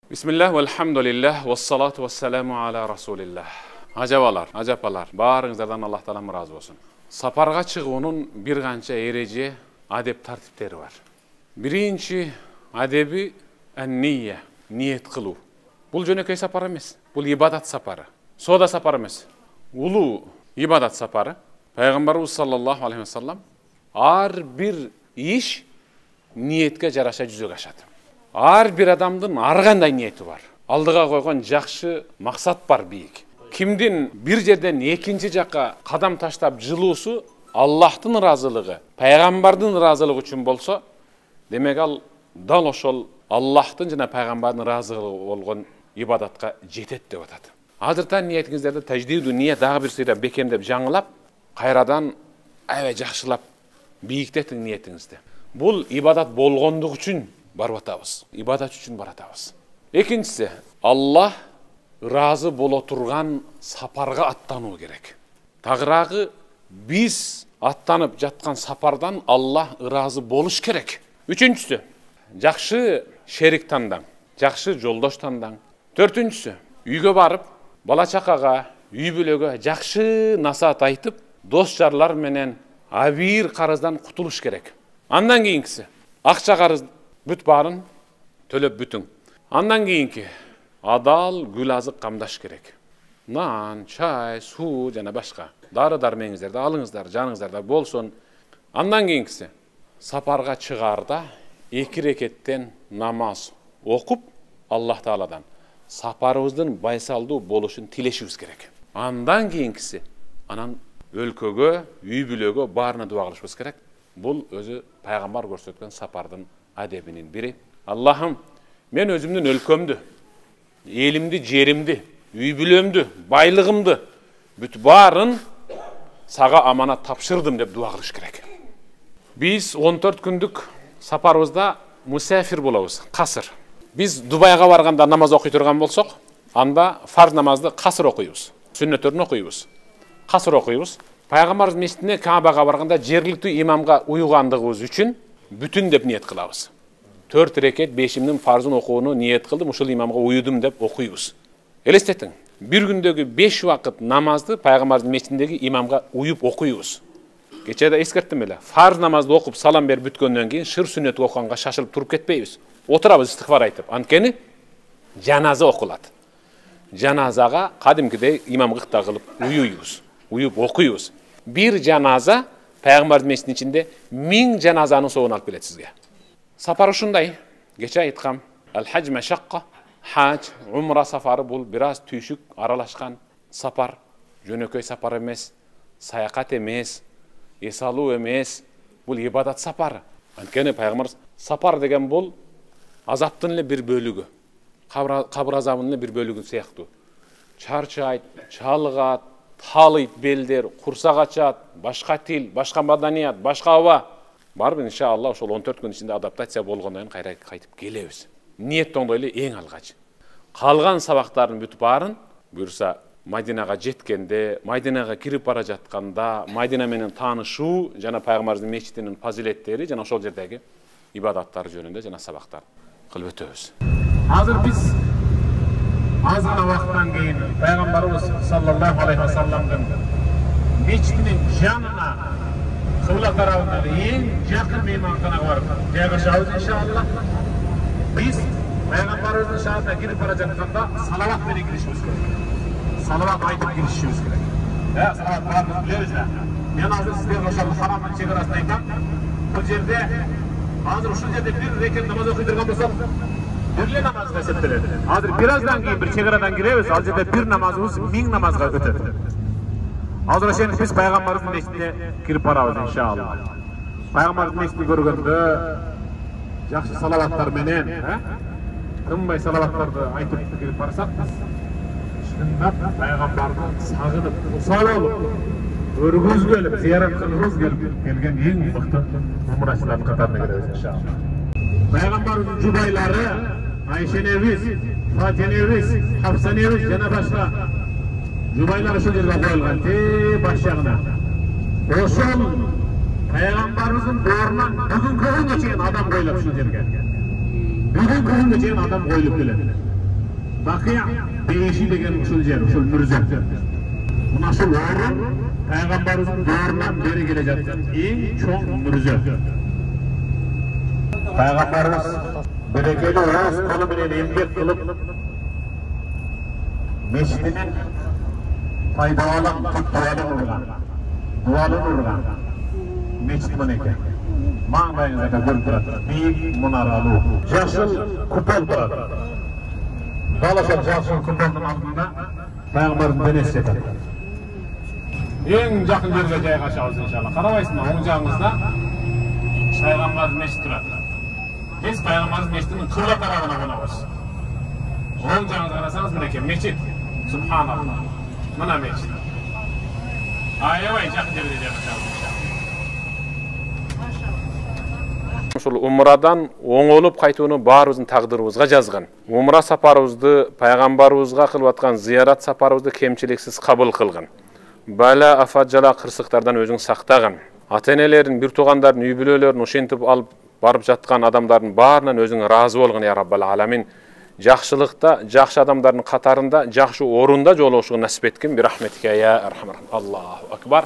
Bismillah, velhamdülillah, vessalatu vesselamu ala Rasulillah. Ajabalar, ajapalar, barыңыздардан Аллах Таалам разы болсын. Сапарға чыгуунун бир канча эреже, адеп тартиптери бар. Биринчи адеби ан-нiyya, ниет кылуу. Бул жөнөкөй сапар эмес, бул ибадат сапары. Сода сапар эмес. Улуу ибадат сапары. Пайгамбарыбыз саллаллаху алейхи ва саллам ар бир иш ниетке жараша жүзөгө ашат. Ар бир адамдын ар кандай ниети бар. Алдыга койгон жакшы максат бар бийик. Кимдин бир жерден экинчи жакка кадам таштап жылуусу Аллахтын ыраазылыгы, пайгамбардын ыраазылыгы үчүн болсо, демек ал дал ошол Аллахтын жана пайгамбардын ыраазылыгы болгон ибадатка жетет деп атат. Азыртан ниетиңиздерди таждиду ниет дагы бир сыйра бекемдеп жаңылап, кайрадан аябай жакшылап бийиктетиң ниетиңизди. Бул ибадат болгондук үчүн баратабыз. Ибадат үчүн баратабыз. Экинчиси, Аллах ыраазы боло турган сапарга аттануу керек. Тагыраагы биз аттанып жаткан сапардан Аллах ыраазы болуш керек. Үчүнчүсү, жакшы шерик тандang, жакшы жолдош тандang. Төртүнчүсү, үйгө барып, бала чакага, үй бүлөгө жакшы насаат айтып, дос жарлар менен абийир карыздан кутулуш керек. Андан кийинкиси, акча карыз бүт барын төлөп бүтүң. Андан кийинки адал гүл азык камдаш керек. Нан, чай, суу жана башка дары-дармеңиздерди алыңыздар, жаныңыздарда болсун. Андан кийинкиси, сапарга чыгаарда 2 рекеттен намаз окуп, Аллах Тааладан сапарыбыздын байсалдуу болушун тилешибиз керек. Андан кийинкиси, анан өлкөгө, үй бүлөгө баарына дуа кылышыбыз керек. Бул өзү пайгамбар көрсөткөн сапардын адебинин бири. Аллахым, мен өзүмдүн өлкөмдү, элимди, жеримди, үй бүлөмдү, байлыгымды бүт барын сага аманат тапшырдым деп дуа кылыш керек. Биз 14 күндүк сапарыбызда мусафир болобуз, касыр. Биз Дубайга барганда намаз окуй турган болсок, анда фарз намазды касыр окуйбуз, сүннөттөрүн окуйбуз, касыр окуйбуз. Пайгамбарыбыз мешитине Каабага барганда жергиликтүү имамга уюгандыгыбыз үчүн бүтүн деп ниет кылабыз. 4 рекет бешимдин фарзын окууну ниет кылдым, ушул имамга уюдум деп окуйбуз. Элестетиң, бир күндөгү 5 убакыт намазды пайгамбардын мешитиндеги имамга уюп окуйбуз. Кече да эскерттим эле. Фарз намазды окуп салам берип бүткөндөн кийин шыр сүннөт окуганга шашылып туруп кетпейбиз. Отурабыз истигфар айтып. Анткени жаназа окулат. Жаназага кадимкидей имам кыкта кылып уюйбуз, уюп окуйбуз. Бир жаназа пайгамбардын мешитинин ичинде 1000 жаназанын соогун алып келет сизге. Сапар ушундай. Кече айткам, ал-хадж машакка, хадж, умра сапары бул бираз түйшүк аралашкан сапар. Жөнөкөй сапар эмес, саякат эмес, эс алуу эмес, бул ибадат сапары. Анткени пайгамбар сапар деген бул азаптын эле бир бөлүгү, кабыр азабынын эле бир бөлүгү сыяктуу. Чарчайт, чалыгат, талыйт белдер, курсак ачат, башка тил, башка маданият, башка аба. Барбы иншалла ошол 14 күн ичинде адаптация болгондон кийин кайра кайтып келебиз. Ниет тоңдой эле эң алгач. Калган сабактардын бүт баарын буюрса Мадинага жеткенде, Мадинага кирип бара жатканда, Мадина менен таанышуу жана пайгамбардын мечитинин фазилеттери жана ошол жердеги ибадаттар жөнүндө жана сабактар кылып өтөбүз. Азыр биз аз гана убакыттан кийин пайгамбарыбыз саллаллаху алейхи ва салламдын мечитинин жанына кыбла тарабындагы эң жакын мейманканага барып жайгашабыз иншалла. Биз пайгамбарыбыздын шаарына кирип бара жатканда салават менен киришибиз керек. Салават айтып киришибиз керек. Салават баарыбыз билебиз да. Мен азыр сиздерге ошол харамдын чек-арасын айтам. Бул жерде азыр ушул жерде бир рекет намаз окуй турган болсок, бирле намаз эсептелет. Азыр бир аздан кийин бир чек-арадан киребиз, ал жерде бир намазыбыз 1000 намазга өтөт. Азыр ошентип биз пайгамбарыбыздын мечитине кирип барабыз иншалла. Пайгамбарыбыздын мечитин көргөндө жакшы салаваттар менен, тынбай салаваттарды айтып кирип барсак, чындап пайгамбарды сагынып, усал болуп, көргүбүз келип, зыярат кылгыбыз келген эң мыкты умрачылардын катарына киребиз иншалла. Пайгамбарыбыздын жубайлары Айша энебиз, Фатима энебиз, Хafsa энебиз жана башка жубайлар ошол жерге коюлган, баш жагына. Ошол пайгамбарыбыздын доорунан бүгүнкү күнгө чейин адам коюлат ушул жерге. Бүгүнкү күнгө чейин адам коюлуп келет. Baqiya Beşi degen uşul yer, uşul mürze. Muna şu orun Peygamberimizin doğrundan beri gele жатқан ең чоң mürze. Peygamberimiz berekeli oğuz kolu bilen emgek kılıp meşidinin faydalı dualın urgan meşid mıneke mağdayınıza da görüntürat büyük munaralı yaşıl kupol durat balaşak yaşıl kupolun altında Peygamberimiz denesi etedi en yakın yerge jaygaşabız inşallah karabaysınlar oң жағыңызda Peygamberimiz meşid durat biz Peygamberimiz meşidinin kıbla tarafına konabız oң жағыңызga қарасаңыз мінекей meşid subhanallah mına meşid aябай жақын жерде жайгашабыз inşallah Ушул умрадан оңолуп кайтууну баарыбыздын тагдырыбызга жазган. Умра сапарыбызды пайгамбарыбызга кылып аткан зиярат сапарыбызды кемчиликсиз кабыл кылган. Бала афат жала кырсыктардан өзүң сактаган. Ата-энелерин, бир туугандардын үй бүлөлөрүн ошентип алып барып жаткан адамдардын баарынан өзүң ыраазы болгон я Раббал аламин. Жакшылыкта, жакшы адамдардын катарында, жакшы орунда жолугушууга насип эткин. Бирахметике я архамар. Аллаху акбар.